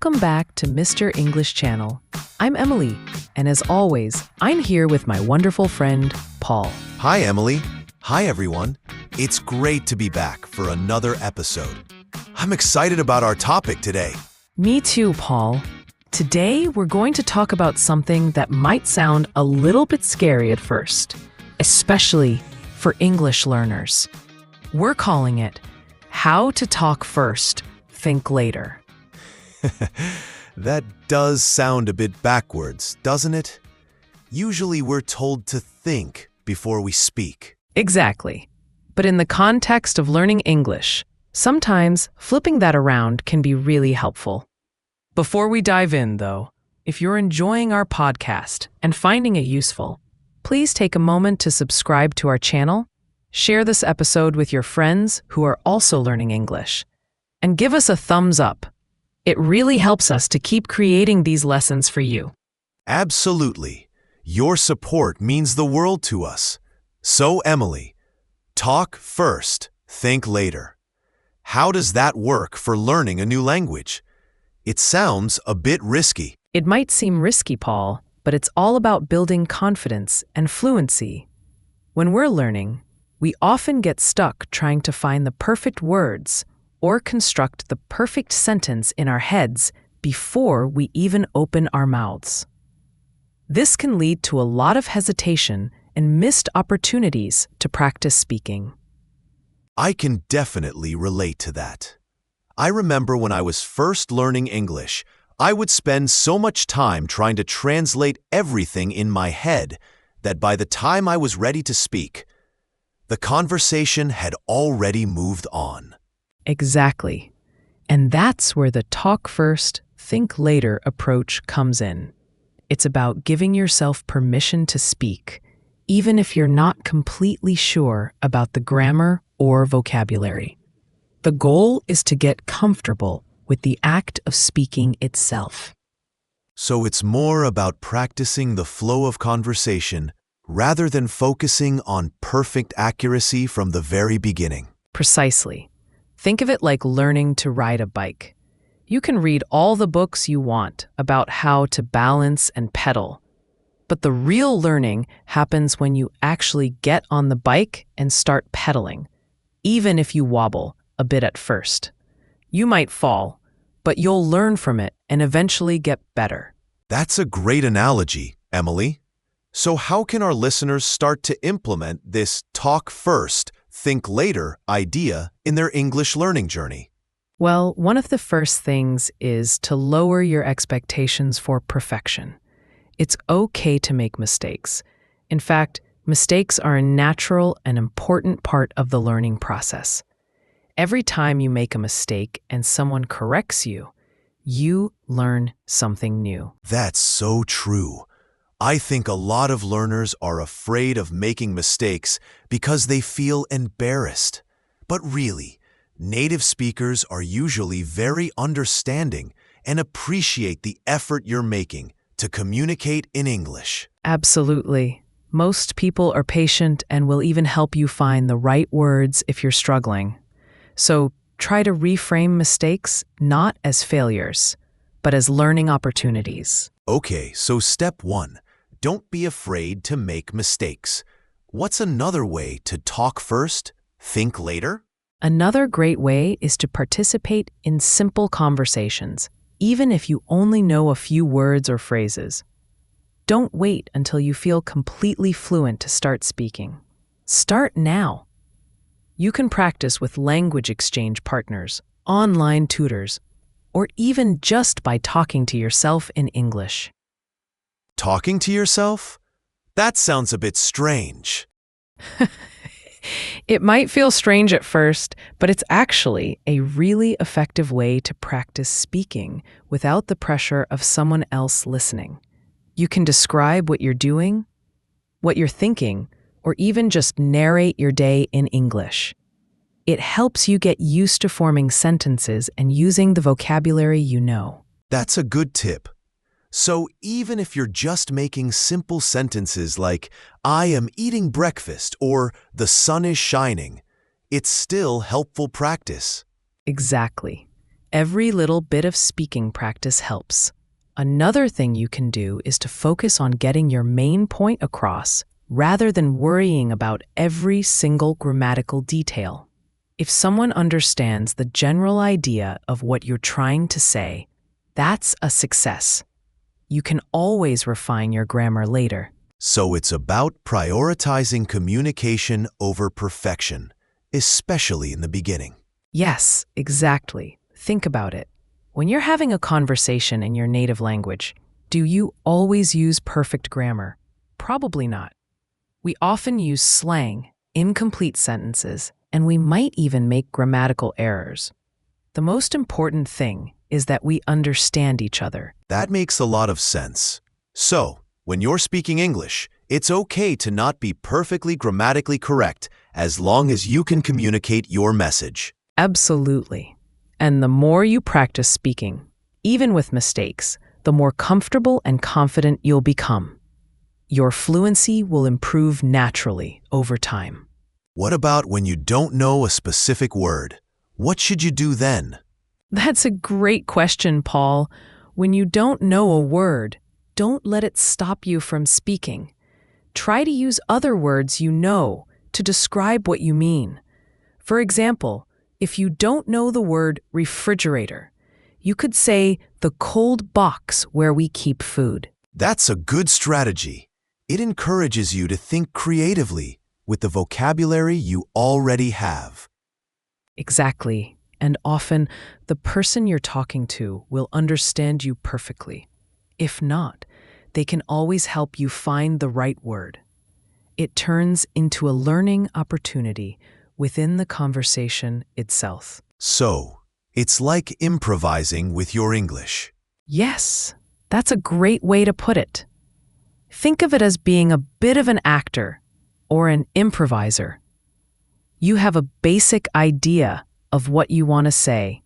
Welcome back to Mr. English Channel. I'm Emily, and as always, I'm here with my wonderful friend, Paul. Hi, Emily. Hi, everyone. It's great to be back for another episode. I'm excited about our topic today. Me too, Paul. Today, we're going to talk about something that might sound a little bit scary at first, especially for English learners. We're calling it How to Talk First, Think Later. That does sound a bit backwards, doesn't it? Usually we're told to think before we speak. Exactly. But in the context of learning English, sometimes flipping that around can be really helpful. Before we dive in, though, if you're enjoying our podcast and finding it useful, please take a moment to subscribe to our channel, share this episode with your friends who are also learning English, and give us a thumbs up. It really helps us to keep creating these lessons for you. Absolutely. Your support means the world to us. So, Emily, talk first, think later. How does that work for learning a new language? It sounds a bit risky. It might seem risky, Paul, but it's all about building confidence and fluency. When we're learning, we often get stuck trying to find the perfect words or construct the perfect sentence in our heads before we even open our mouths. This can lead to a lot of hesitation and missed opportunities to practice speaking. I can definitely relate to that. I remember when I was first learning English, I would spend so much time trying to translate everything in my head that by the time I was ready to speak, the conversation had already moved on. Exactly. And that's where the talk first, think later approach comes in. It's about giving yourself permission to speak, even if you're not completely sure about the grammar or vocabulary. The goal is to get comfortable with the act of speaking itself. So it's more about practicing the flow of conversation rather than focusing on perfect accuracy from the very beginning. Precisely. Think of it like learning to ride a bike. You can read all the books you want about how to balance and pedal, but the real learning happens when you actually get on the bike and start pedaling, even if you wobble a bit at first. You might fall, but you'll learn from it and eventually get better. That's a great analogy, Emily. So how can our listeners start to implement this talk first, think later idea in their English learning journey? Well, one of the first things is to lower your expectations for perfection. It's okay to make mistakes. In fact, mistakes are a natural and important part of the learning process. Every time you make a mistake and someone corrects you, you learn something new. That's so true. I think a lot of learners are afraid of making mistakes because they feel embarrassed. But really, native speakers are usually very understanding and appreciate the effort you're making to communicate in English. Absolutely. Most people are patient and will even help you find the right words if you're struggling. So try to reframe mistakes not as failures, but as learning opportunities. Okay, so step 1, don't be afraid to make mistakes. What's another way to talk first, think later? Another great way is to participate in simple conversations, even if you only know a few words or phrases. Don't wait until you feel completely fluent to start speaking. Start now. You can practice with language exchange partners, online tutors, or even just by talking to yourself in English. Talking to yourself? That sounds a bit strange. It might feel strange at first, but it's actually a really effective way to practice speaking without the pressure of someone else listening. You can describe what you're doing, what you're thinking, or even just narrate your day in English. It helps you get used to forming sentences and using the vocabulary you know. That's a good tip. So even if you're just making simple sentences like, I am eating breakfast or the sun is shining, it's still helpful practice. Exactly. Every little bit of speaking practice helps. Another thing you can do is to focus on getting your main point across rather than worrying about every single grammatical detail. If someone understands the general idea of what you're trying to say, that's a success. You can always refine your grammar later. So it's about prioritizing communication over perfection, especially in the beginning. Yes, exactly. Think about it. When you're having a conversation in your native language, do you always use perfect grammar? Probably not. We often use slang, incomplete sentences, and we might even make grammatical errors. The most important thing is that we understand each other. That makes a lot of sense. So, when you're speaking English, it's okay to not be perfectly grammatically correct as long as you can communicate your message. Absolutely. And the more you practice speaking, even with mistakes, the more comfortable and confident you'll become. Your fluency will improve naturally over time. What about when you don't know a specific word? What should you do then? That's a great question, Paul. When you don't know a word, don't let it stop you from speaking. Try to use other words you know to describe what you mean. For example, if you don't know the word refrigerator, you could say the cold box where we keep food. That's a good strategy. It encourages you to think creatively with the vocabulary you already have. Exactly. And often, the person you're talking to will understand you perfectly. If not, they can always help you find the right word. It turns into a learning opportunity within the conversation itself. So, it's like improvising with your English. Yes, that's a great way to put it. Think of it as being a bit of an actor or an improviser. You have a basic idea of what you want to say,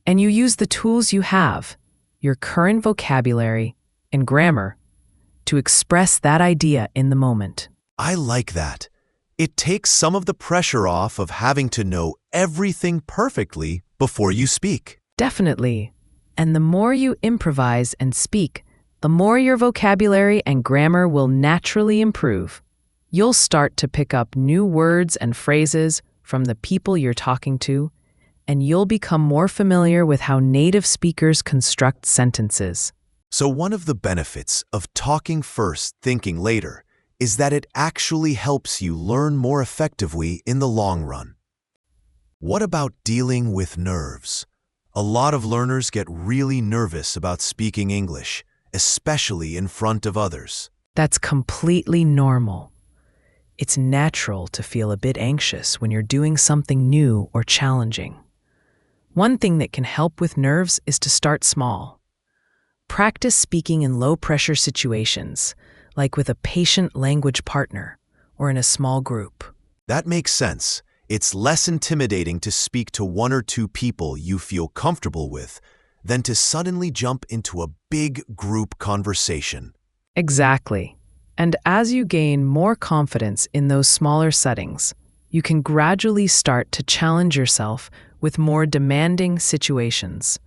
and you use the tools you have, your current vocabulary and grammar, to express that idea in the moment. I like that. It takes some of the pressure off of having to know everything perfectly before you speak. Definitely. And the more you improvise and speak, the more your vocabulary and grammar will naturally improve. You'll start to pick up new words and phrases from the people you're talking to, and you'll become more familiar with how native speakers construct sentences. So one of the benefits of talking first, thinking later, is that it actually helps you learn more effectively in the long run. What about dealing with nerves? A lot of learners get really nervous about speaking English, especially in front of others. That's completely normal. It's natural to feel a bit anxious when you're doing something new or challenging. One thing that can help with nerves is to start small. Practice speaking in low-pressure situations, like with a patient language partner or in a small group. That makes sense. It's less intimidating to speak to one or two people you feel comfortable with than to suddenly jump into a big group conversation. Exactly. And as you gain more confidence in those smaller settings, you can gradually start to challenge yourself with more demanding situations.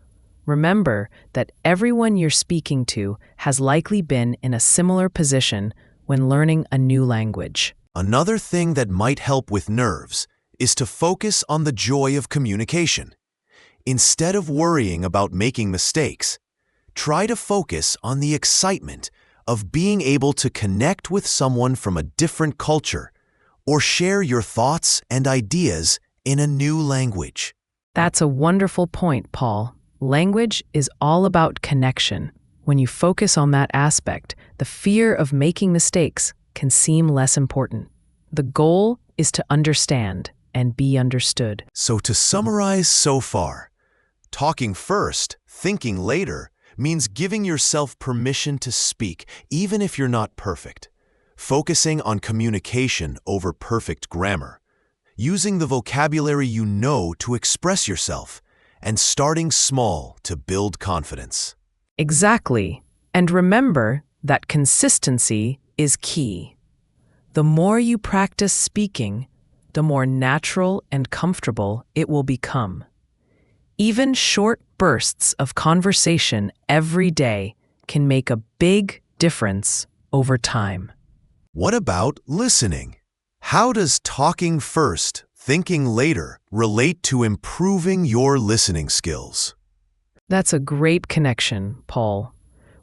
Remember that everyone you're speaking to has likely been in a similar position when learning a new language. Another thing that might help with nerves is to focus on the joy of communication. Instead of worrying about making mistakes, try to focus on the excitement of being able to connect with someone from a different culture or share your thoughts and ideas in a new language. That's a wonderful point, Paul. Language is all about connection. When you focus on that aspect, the fear of making mistakes can seem less important. The goal is to understand and be understood. So to summarize so far, talking first, thinking later means giving yourself permission to speak, even if you're not perfect. Focusing on communication over perfect grammar. Using the vocabulary you know to express yourself, and starting small to build confidence. Exactly. And remember that consistency is key. The more you practice speaking, the more natural and comfortable it will become. Even short bursts of conversation every day can make a big difference over time. What about listening? How does talking first, thinking later relate to improving your listening skills? That's a great connection, Paul.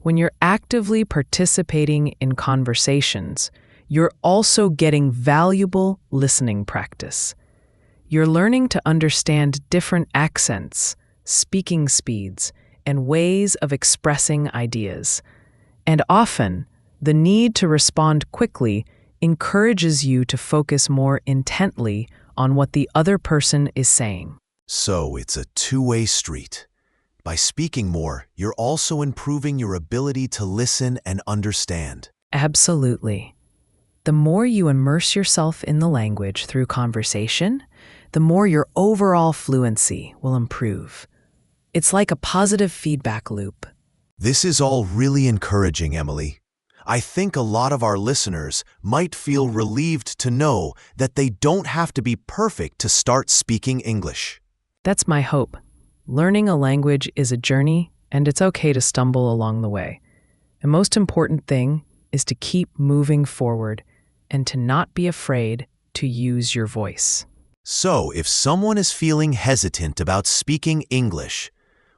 When you're actively participating in conversations, you're also getting valuable listening practice. You're learning to understand different accents, speaking speeds, and ways of expressing ideas. And often, the need to respond quickly encourages you to focus more intently on what the other person is saying. So it's a two-way street. By speaking more, you're also improving your ability to listen and understand. Absolutely. The more you immerse yourself in the language through conversation, the more your overall fluency will improve. It's like a positive feedback loop. This is all really encouraging, Emily. I think a lot of our listeners might feel relieved to know that they don't have to be perfect to start speaking English. That's my hope. Learning a language is a journey, and it's okay to stumble along the way. The most important thing is to keep moving forward and to not be afraid to use your voice. So, if someone is feeling hesitant about speaking English,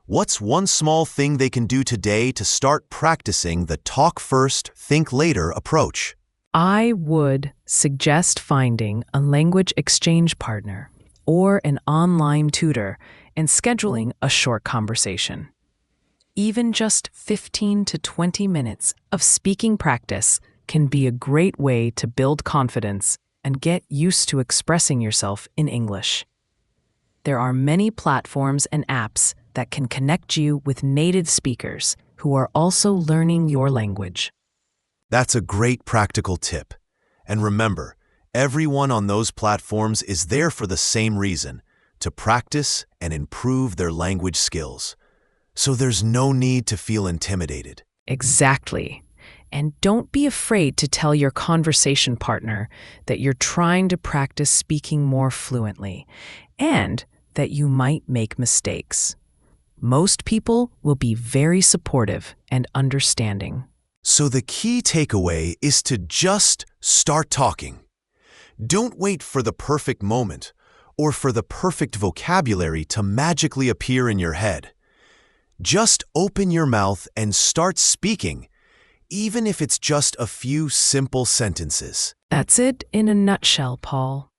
what's one small thing they can do today to start practicing the talk first, think later approach? I would suggest finding a language exchange partner or an online tutor and scheduling a short conversation. Even just 15 to 20 minutes of speaking practice can be a great way to build confidence and get used to expressing yourself in English. There are many platforms and apps that can connect you with native speakers who are also learning your language. That's a great practical tip. And remember, everyone on those platforms is there for the same reason, to practice and improve their language skills. So there's no need to feel intimidated. Exactly. And don't be afraid to tell your conversation partner that you're trying to practice speaking more fluently and that you might make mistakes. Most people will be very supportive and understanding. So the key takeaway is to just start talking. Don't wait for the perfect moment or for the perfect vocabulary to magically appear in your head. Just open your mouth and start speaking, even if it's just a few simple sentences. That's it in a nutshell, Paul.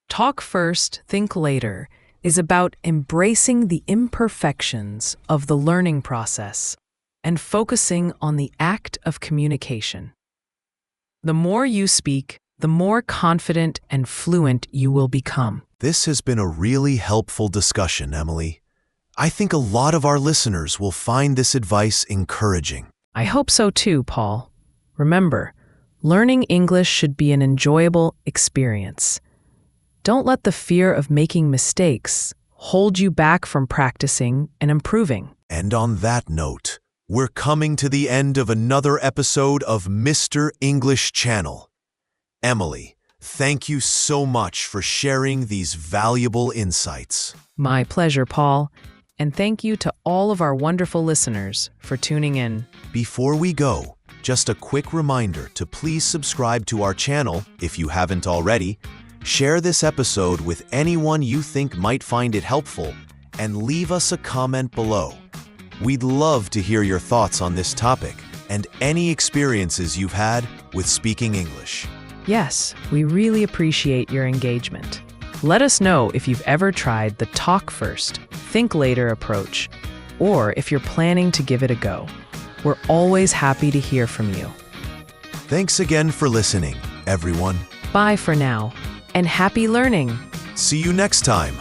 Talk first, think later is about embracing the imperfections of the learning process and focusing on the act of communication. The more you speak, the more confident and fluent you will become. This has been a really helpful discussion, Emily. I think a lot of our listeners will find this advice encouraging. I hope so too, Paul. Remember, learning English should be an enjoyable experience. Don't let the fear of making mistakes hold you back from practicing and improving. And on that note, we're coming to the end of another episode of Mr. English Channel. Emily, thank you so much for sharing these valuable insights. My pleasure, Paul. And thank you to all of our wonderful listeners for tuning in. Before we go, just a quick reminder to please subscribe to our channel if you haven't already, share this episode with anyone you think might find it helpful, and leave us a comment below. We'd love to hear your thoughts on this topic and any experiences you've had with speaking English. Yes, we really appreciate your engagement. Let us know if you've ever tried the talk first, think later approach, or if you're planning to give it a go. We're always happy to hear from you. Thanks again for listening, everyone. Bye for now, and happy learning! See you next time.